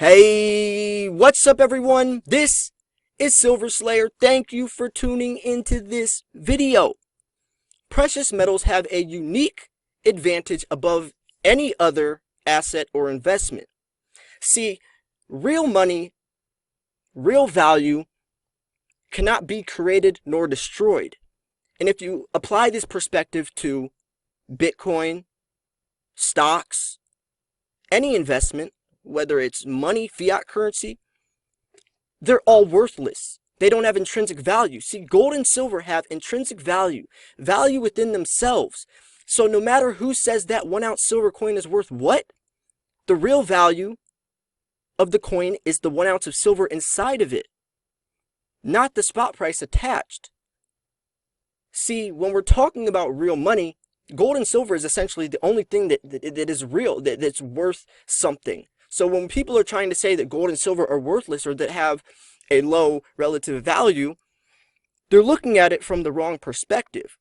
Hey, what's up everyone? This is Silver Slayer. Thank you for tuning into this video. Precious metals have a unique advantage above any other asset or investment. See, real money, real value cannot be created nor destroyed. And if you apply this perspective to Bitcoin, stocks, any investment, whether it's money, fiat currency, they're all worthless. They don't have intrinsic value. See, gold and silver have intrinsic value within themselves. So no matter who says that 1 ounce silver coin is worth what, the real value of the coin is the 1 ounce of silver inside of it, not the spot price attached. See, when we're talking about real money, gold and silver is essentially the only thing that is real, that's worth something. So when people are trying to say that gold and silver are worthless or that have a low relative value, they're looking at it from the wrong perspective.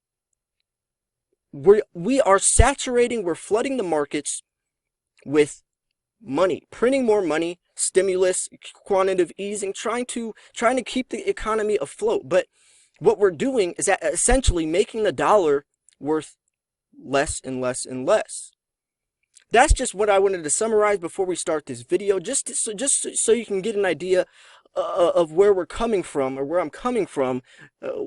We are saturating, we're flooding the markets with money, printing more money, stimulus, quantitative easing, trying to keep the economy afloat. But what we're doing is essentially making the dollar worth less and less and less. That's just what I wanted to summarize before we start this video, just so you can get an idea of where we're coming from, or where I'm coming from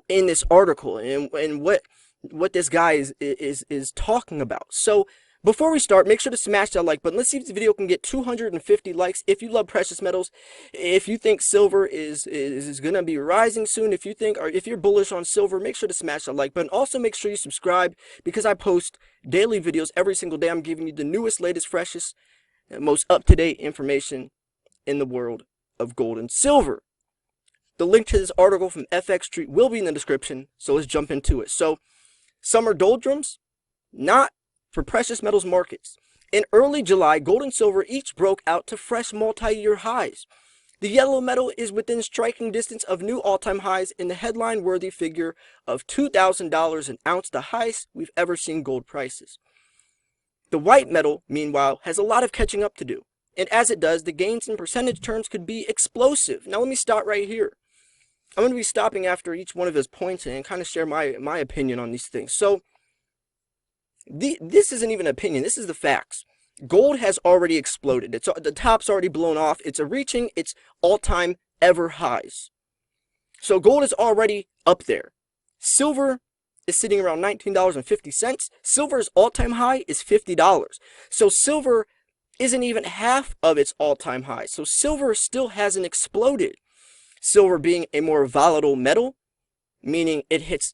in this article, and what this guy is talking about. So before we start, make sure to smash that like button. Let's see if this video can get 250 likes. If you love precious metals, if you think silver is gonna be rising soon, if you're bullish on silver, make sure to smash that like button. Also, make sure you subscribe, because I post daily videos every single day. I'm giving you the newest, latest, freshest, and most up-to-date information in the world of gold and silver. The link to this article from FX Street will be in the description, so let's jump into it. So, summer doldrums? Not for precious metals markets. In early July, gold and silver each broke out to fresh multi-year highs. The yellow metal is within striking distance of new all-time highs in the headline-worthy figure of $2,000 an ounce, the highest we've ever seen gold prices. The white metal, meanwhile, has a lot of catching up to do, and as it does, the gains in percentage terms could be explosive. Now let me start right here. I'm going to be stopping after each one of his points and kind of share my opinion on these things. So, this isn't even an opinion, this is the facts. Gold has already exploded. The top's already blown off. It's reaching its all-time ever highs. So gold is already up there. Silver is sitting around $19.50. Silver's all-time high is $50. So silver isn't even half of its all-time high. So silver still hasn't exploded. Silver being a more volatile metal, meaning it's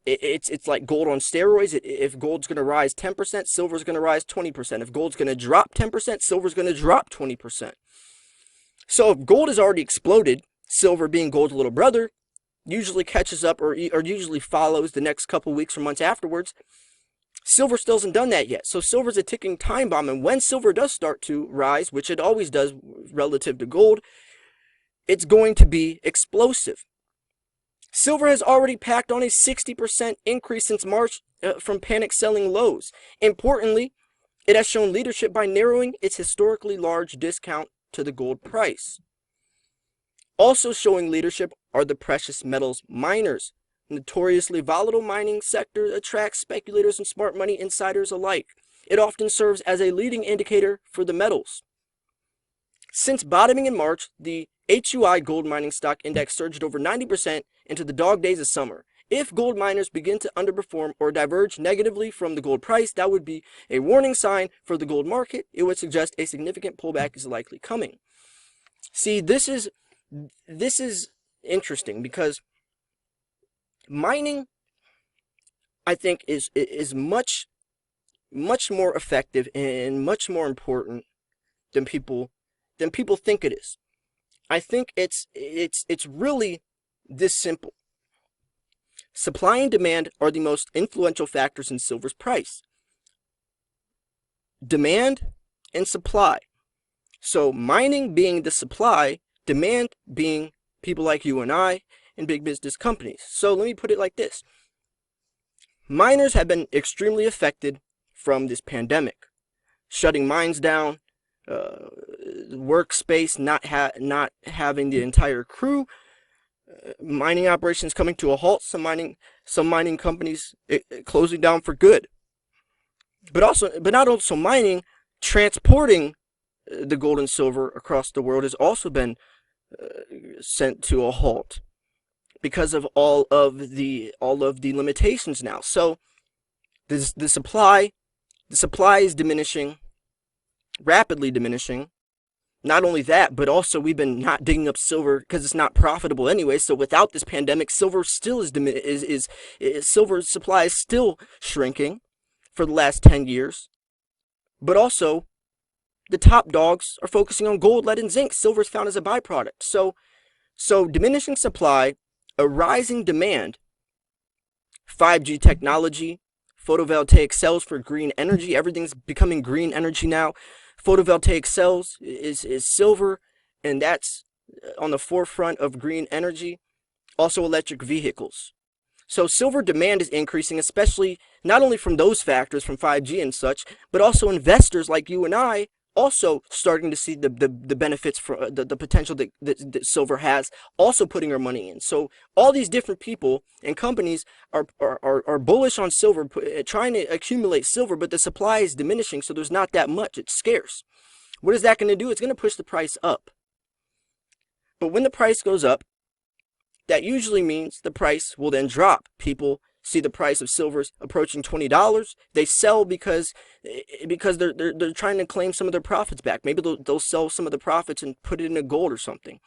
like gold on steroids. If gold's going to rise 10%, silver's going to rise 20%. If gold's going to drop 10%, silver's going to drop 20%. So if gold has already exploded, silver, being gold's little brother, usually catches up or usually follows the next couple weeks or months afterwards. Silver still hasn't done that yet. So silver's a ticking time bomb, and when silver does start to rise, which it always does relative to gold, it's going to be explosive. Silver has already packed on a 60% increase since March from panic selling lows. Importantly, it has shown leadership by narrowing its historically large discount to the gold price. Also showing leadership are the precious metals miners. Notoriously volatile mining sector attracts speculators and smart money insiders alike. It often serves as a leading indicator for the metals. Since bottoming in March, the HUI gold mining stock index surged over 90% into the dog days of summer. If gold miners begin to underperform or diverge negatively from the gold price, that would be a warning sign for the gold market. It would suggest a significant pullback is likely coming. See, this is interesting, because mining, I think, is much more effective and much more important than people think it is. I think it's really this simple. Supply and demand are the most influential factors in silver's price. Demand and supply. So mining being the supply, demand being people like you and I and big business companies. So let me put it like this. Miners have been extremely affected from this pandemic, shutting mines down, workspace not having the entire crew, mining operations coming to a halt, some mining companies closing down for good. But not also mining, transporting the gold and silver across the world has also been sent to a halt because of all of the limitations now. So the supply is diminishing, rapidly diminishing. Not only that, but also we've been not digging up silver because it's not profitable anyway. So without this pandemic, silver still silver supply is still shrinking for the last 10 years. But also, the top dogs are focusing on gold, lead, and zinc. Silver is found as a byproduct. So diminishing supply, a rising demand, 5G technology, photovoltaic cells for green energy. Everything's becoming green energy now. Photovoltaic cells is silver, and that's on the forefront of green energy. Also electric vehicles. So silver demand is increasing, especially not only from those factors, from 5G and such, but also investors like you and I also starting to see the benefits for the potential that silver has, also putting our money in. So all these different people and companies are bullish on silver, trying to accumulate silver, but the supply is diminishing, so there's not that much. It's scarce. What is that going to do? It's going to push the price up. But when the price goes up, that usually means the price will then drop. People see the price of silver's approaching $20. They sell because they're trying to claim some of their profits back. Maybe they'll sell some of the profits and put it into gold or something.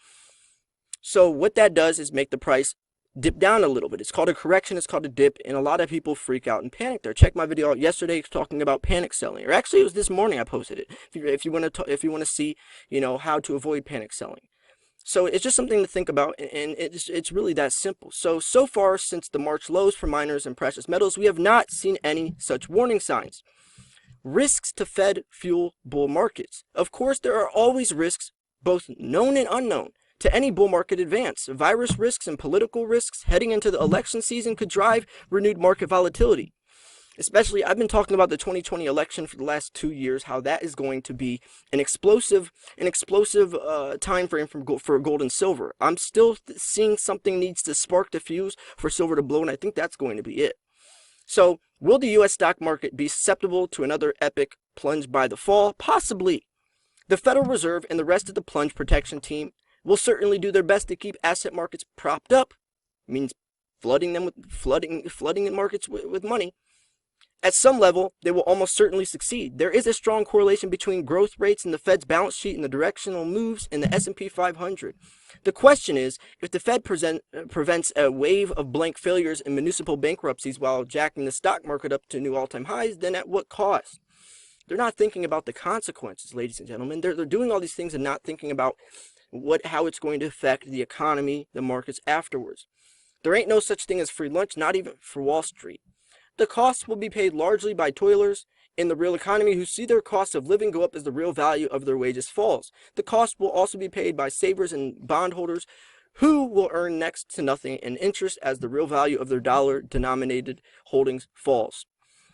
So what that does is make the price dip down a little bit. It's called a correction. It's called a dip, and a lot of people freak out and panic there. Check my video out yesterday talking about panic selling, or actually it was this morning I posted it. If you want to see, how to avoid panic selling. So it's just something to think about, and it's really that simple. So far, since the March lows for miners and precious metals, we have not seen any such warning signs. Risks to Fed fuel bull markets. Of course, there are always risks, both known and unknown, to any bull market advance. Virus risks and political risks heading into the election season could drive renewed market volatility. Especially, I've been talking about the 2020 election for the last 2 years, how that is going to be an explosive time frame for gold and silver. I'm still seeing something needs to spark the fuse for silver to blow, and I think that's going to be it. So, will the U.S. stock market be susceptible to another epic plunge by the fall? Possibly. The Federal Reserve and the rest of the plunge protection team will certainly do their best to keep asset markets propped up. It means flooding the markets with money. At some level, they will almost certainly succeed. There is a strong correlation between growth rates in the Fed's balance sheet and the directional moves in the S&P 500. The question is, if the Fed prevents a wave of blank failures and municipal bankruptcies while jacking the stock market up to new all-time highs, then at what cost? They're not thinking about the consequences, ladies and gentlemen. They're doing all these things and not thinking about how it's going to affect the economy, the markets afterwards. There ain't no such thing as free lunch, not even for Wall Street. The costs will be paid largely by toilers in the real economy who see their cost of living go up as the real value of their wages falls. The cost will also be paid by savers and bondholders who will earn next to nothing in interest as the real value of their dollar-denominated holdings falls.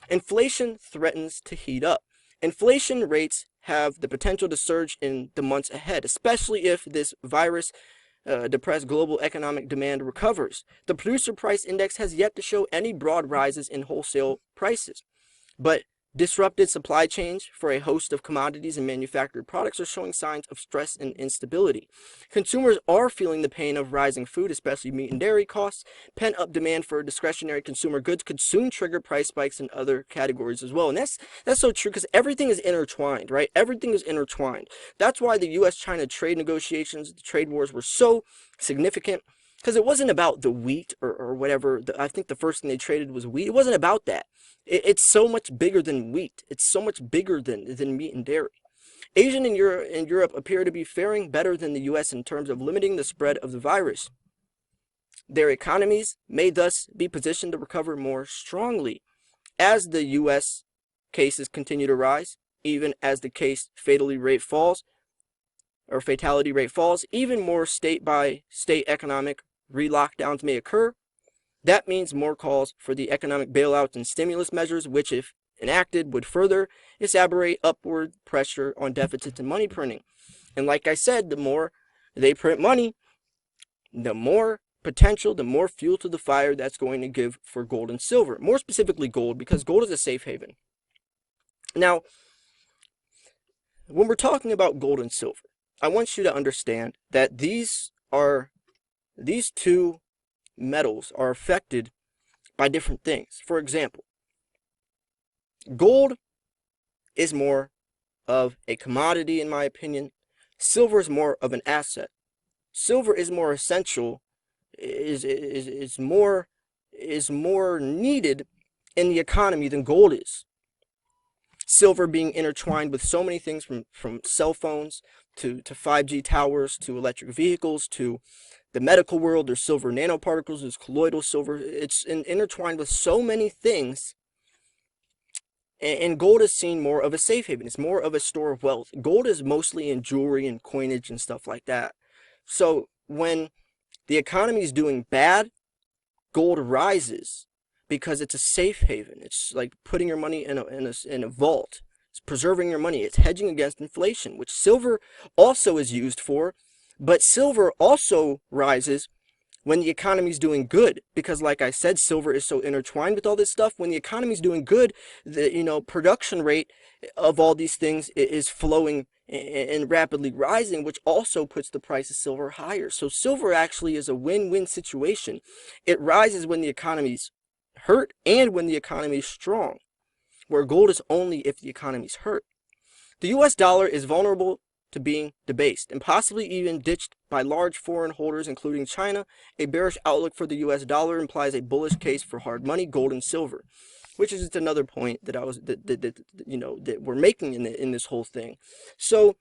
Inflation threatens to heat up. Inflation rates have the potential to surge in the months ahead, especially if this virus depressed global economic demand recovers. The producer price index has yet to show any broad rises in wholesale prices, but disrupted supply chains for a host of commodities and manufactured products are showing signs of stress and instability. Consumers are feeling the pain of rising food, especially meat and dairy costs. Pent-up demand for discretionary consumer goods could soon trigger price spikes in other categories as well. And that's so true because everything is intertwined, right? Everything is intertwined. That's why the U.S.-China trade negotiations, the trade wars were so significant. Because it wasn't about the wheat or whatever. I think the first thing they traded was wheat. It wasn't about that. It's so much bigger than wheat. It's so much bigger than meat and dairy. Asia and Europe appear to be faring better than the U.S. in terms of limiting the spread of the virus. Their economies may thus be positioned to recover more strongly. As the U.S. cases continue to rise, even as the case fatality rate falls, even more state-by-state economic re-lockdowns may occur. That means more calls for the economic bailouts and stimulus measures, which, if enacted, would further exacerbate upward pressure on deficits and money printing. And like I said, the more they print money, the more potential, the more fuel to the fire that's going to give for gold and silver. More specifically gold, because gold is a safe haven. Now, when we're talking about gold and silver, I want you to understand that these two metals are affected by different things. For example, gold is more of a commodity, in my opinion. Silver is more of an asset. Silver is more essential, is more needed in the economy than gold is. Silver being intertwined with so many things, from cell phones to 5G towers to electric vehicles to the medical world. There's silver nanoparticles, there's colloidal silver. It's intertwined with so many things. And gold is seen more of a safe haven. It's more of a store of wealth. Gold is mostly in jewelry and coinage and stuff like that. So when the economy is doing bad, gold rises because it's a safe haven. It's like putting your money in a vault. It's preserving your money. It's hedging against inflation, which silver also is used for. But silver also rises when the economy is doing good, because like I said, silver is so intertwined with all this stuff. When the economy is doing good, the production rate of all these things is flowing and rapidly rising, which also puts the price of silver higher. So silver actually is a win-win situation. It rises when the economy's hurt and when the economy is strong, where gold is only if the economy's hurt. The US dollar is vulnerable to being debased and possibly even ditched by large foreign holders, including China. A bearish outlook for the US dollar implies a bullish case for hard money, gold and silver, which is just another point that that we're making in this whole thing. So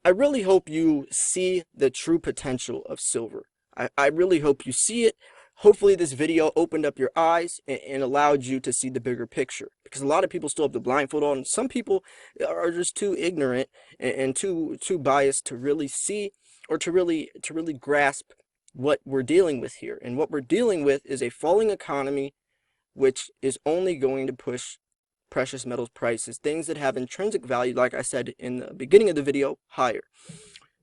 I really hope you see the true potential of silver. I really hope you see it. Hopefully this video opened up your eyes and allowed you to see the bigger picture, because a lot of people still have the blindfold on. Some people are just too ignorant and too biased to really see or to really grasp what we're dealing with here. And what we're dealing with is a falling economy, which is only going to push precious metals prices, things that have intrinsic value, like I said in the beginning of the video, higher.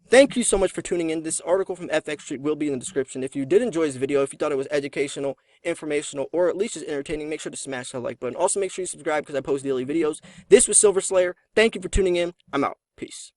Thank you so much for tuning in. This article from FX Street will be in the description. If you did enjoy this video, if you thought it was educational, informational, or at least just entertaining, make sure to smash that like button. Also, make sure you subscribe because I post daily videos. This was Silver Slayer. Thank you for tuning in. I'm out. Peace.